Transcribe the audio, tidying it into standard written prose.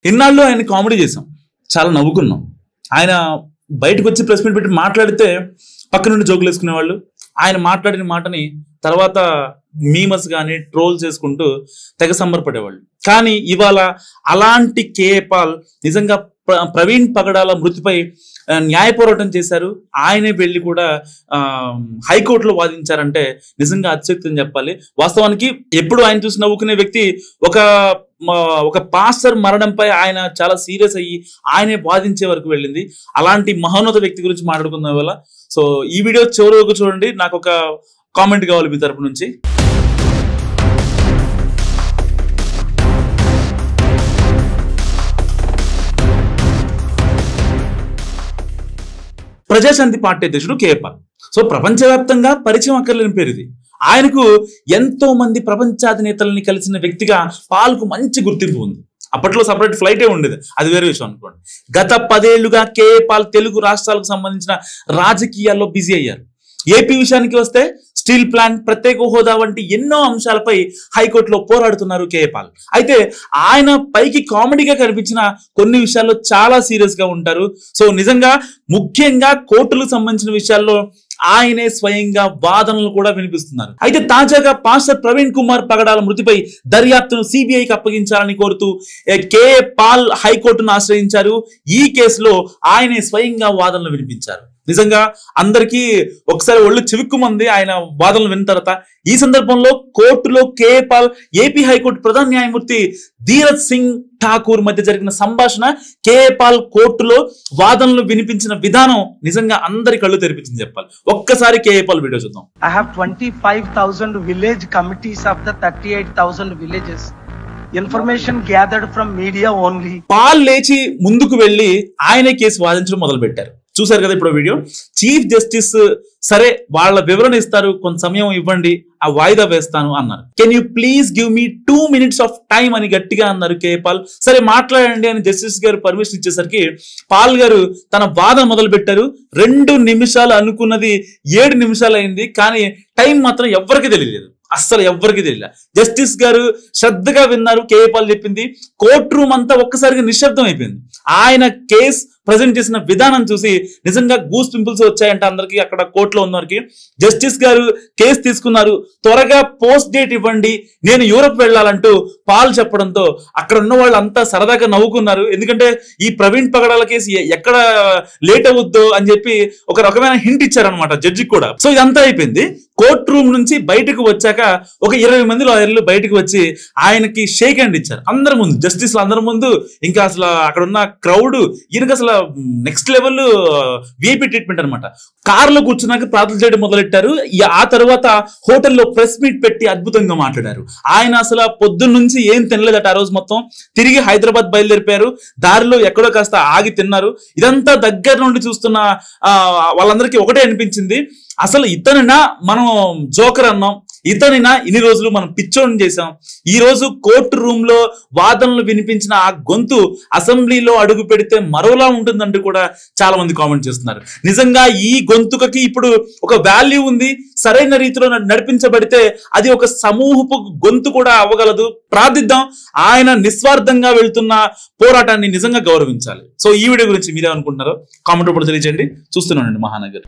ఇన్నాళ్ళు ఆయన కామెడీ చేసాం, చాలా నవ్వుకున్నాం. ఆయన బయటకు వచ్చి ప్రెస్ మీట్ పెట్టి మాట్లాడితే పక్క నుండి జోకులు వేసుకునేవాళ్ళు. ఆయన మాట్లాడిన మాటని తర్వాత మీమస్ కానీ ట్రోల్ చేసుకుంటూ తెగ సంబరపడేవాళ్ళు. కానీ ఇవాళ అలాంటి కేఏ పాల్ నిజంగా ప్రవీణ్ పగడాల మృతిపై న్యాయ పోరాటం చేశారు. ఆయనే వెళ్ళి కూడా హైకోర్టులో వాదించారంటే నిజంగా అతిశక్తి అని చెప్పాలి. వాస్తవానికి ఎప్పుడు ఆయన చూసి నవ్వుకునే వ్యక్తి ఒక పాస్టర్ మరణంపై ఆయన చాలా సీరియస్ అయ్యి ఆయనే వాదించే వరకు వెళ్ళింది. అలాంటి మహోన్నత వ్యక్తి గురించి మాట్లాడుకుందాం ఇవాళ. సో ఈ వీడియో చివరి వరకు చూడండి. నాకు ఒక కామెంట్ కావాలి మీ తరపు నుంచి. ప్రజాశాంతి పార్టీ అధ్యక్షుడు కేఏ పాల్. సో ప్రపంచవ్యాప్తంగా పరిచయం అక్కర్లేని పేరు ఇది. ఆయనకు ఎంతో మంది ప్రపంచాధినేతల్ని కలిసిన వ్యక్తిగా పాల్కు మంచి గుర్తింపు ఉంది. అప్పట్లో సపరేట్ ఫ్లైటే ఉండేది, అది వేరే విషయం అనుకోండి. గత 10 ఏళ్లుగా కేఏ పాల్ తెలుగు రాష్ట్రాలకు సంబంధించిన రాజకీయాల్లో బిజీ అయ్యారు. ఏపీ విషయానికి వస్తే స్టీల్ ప్లాంట్, ప్రత్యేక హోదా వంటి ఎన్నో అంశాలపై హైకోర్టులో పోరాడుతున్నారు కేఏ పాల్. అయితే ఆయన పైకి కామెడీగా కనిపించిన కొన్ని విషయాల్లో చాలా సీరియస్ గా ఉంటారు. సో నిజంగా ముఖ్యంగా కోర్టులకు సంబంధించిన విషయాల్లో ఆయనే స్వయంగా వాదనలు కూడా వినిపిస్తున్నారు. అయితే తాజాగా పాస్టర్ ప్రవీణ్ కుమార్ పగడాల మృతిపై దర్యాప్తును సిబిఐకి అప్పగించాలని కోరుతూ కేఏ పాల్ హైకోర్టును ఆశ్రయించారు. ఈ కేసులో ఆయనే స్వయంగా వాదనలు వినిపించారు. నిజంగా అందరికీ ఒకసారి ఒళ్ళు చివుక్కుమంది ఆయన వాదనలు విన్న తర్వాత. ఈ సందర్భంలో కోర్టులో కేఏ పాల్, ఏపీ హైకోర్టు ప్రధాన న్యాయమూర్తి ధీరజ్ సింగ్ ఠాకూర్ మధ్య జరిగిన సంభాషణ, కేఏ పాల్ కోర్టులో వాదనలు వినిపించిన విధానం నిజంగా అందరి కళ్ళు తెరిపించింది చెప్పాలి. ఒక్కసారి కేఏ పాల్ వీడియో చూద్దాం. I have 25,000 village committees of the 38,000 villages. Information gathered from media only. Paul లేచి ముందుకు వెళ్లి ఆయనే కేసు వాదించడం మొదలు పెట్టారు. చూసారు కదా ఇప్పుడు వీడియో. చీఫ్ జస్టిస్ సరే వాళ్ళ వివరణ ఇస్తారు, కొంత సమయం ఇవ్వండి, ఆ వాయిదా వేస్తాను అన్నారు. Can you please give me 2 minutes of time అని గట్టిగా అన్నారు కేఏ పాల్. సరే మాట్లాడండి అని జస్టిస్ గారు పర్మిషన్ ఇచ్చేసరికి పాల్ గారు తన వాదన మొదలు పెట్టారు. 2 నిమిషాలు అనుకున్నది 7 నిమిషాలు అయింది. కానీ టైం మాత్రం ఎవ్వరికి తెలియలేదు, అస్సలు ఎవ్వరికి తెలియదు. జస్టిస్ గారు శ్రద్ధగా విన్నారు కేఏ పాల్ చెప్పింది. కోర్టు రూమ్ అంతా ఒక్కసారిగా నిశ్శబ్దం అయిపోయింది. ఆయన కేసు ప్రజెంట్ చేసిన విధానం చూసి నిజంగా గూస్ పింపుల్స్ వచ్చాయంట అందరికి, అక్కడ కోర్టులో ఉన్నవారికి. జస్టిస్ గారు కేసు తీసుకున్నారు. త్వరగా పోస్ట్ డేట్ ఇవ్వండి, నేను యూరప్ వెళ్ళాలంటూ పాల్ చెప్పడంతో అక్కడ ఉన్న వాళ్ళు అంతా సరదాగా నవ్వుకున్నారు. ఎందుకంటే ఈ ప్రవీణ్ పగడాల కేసు ఎక్కడ లేట్ అవుద్దో అని చెప్పి ఒక రకమైన హింట్ ఇచ్చారనమాట జడ్జికి కూడా. సో ఇదంతా అయిపోయింది. కోర్టు రూమ్ నుంచి బయటకు వచ్చాక ఒక 20 మంది లాయర్లు బయటకు వచ్చి ఆయనకి షేక్ హ్యాండ్ ఇచ్చారు అందరి ముందు, జస్టిస్ అందరి ముందు. ఇంకా అసలు అక్కడ ఉన్న క్రౌడ్ ఈయనకి అసలు నెక్స్ట్ లెవెల్ విఐపి ట్రీట్మెంట్ అనమాట. కార్లో కూర్చున్నాక ప్రార్థన చేయడం మొదలెట్టారు. ఆ తర్వాత హోటల్లో ప్రెస్ మీట్ పెట్టి అద్భుతంగా మాట్లాడారు. ఆయన అసలు పొద్దున్న నుంచి ఏం తినలేదట ఆ రోజు మొత్తం. తిరిగి హైదరాబాద్ బయలుదేరిపారు. దారిలో ఎక్కడో కాస్త ఆగి తిన్నారు. ఇదంతా దగ్గర నుండి చూస్తున్న వాళ్ళందరికీ ఒకటే అనిపించింది, అసలు ఇతనినా మనం జోకర్ అన్నాం, ఇతనినా ఇన్ని రోజులు మనం పిచ్చోని చేసాం. ఈ రోజు కోర్టు రూమ్ లో వాదనలు వినిపించిన ఆ గొంతు అసెంబ్లీలో అడుగు పెడితే మరోలా ఉంటుందంటూ కూడా చాలా మంది కామెంట్ చేస్తున్నారు. నిజంగా ఈ గొంతుకకి ఇప్పుడు ఒక వాల్యూ ఉంది. సరైన రీతిలో నడిపించబడితే అది ఒక సమూహపు గొంతు కూడా అవ్వగలదు. ప్రార్థిద్దాం. ఆయన నిస్వార్థంగా వెళ్తున్న పోరాటాన్ని నిజంగా గౌరవించాలి. సో ఈ వీడియో గురించి మీరేమనుకుంటున్నారో కామెంట్ రూపంలో తెలియజేయండి. చూస్తున్నానండి మహానగర్.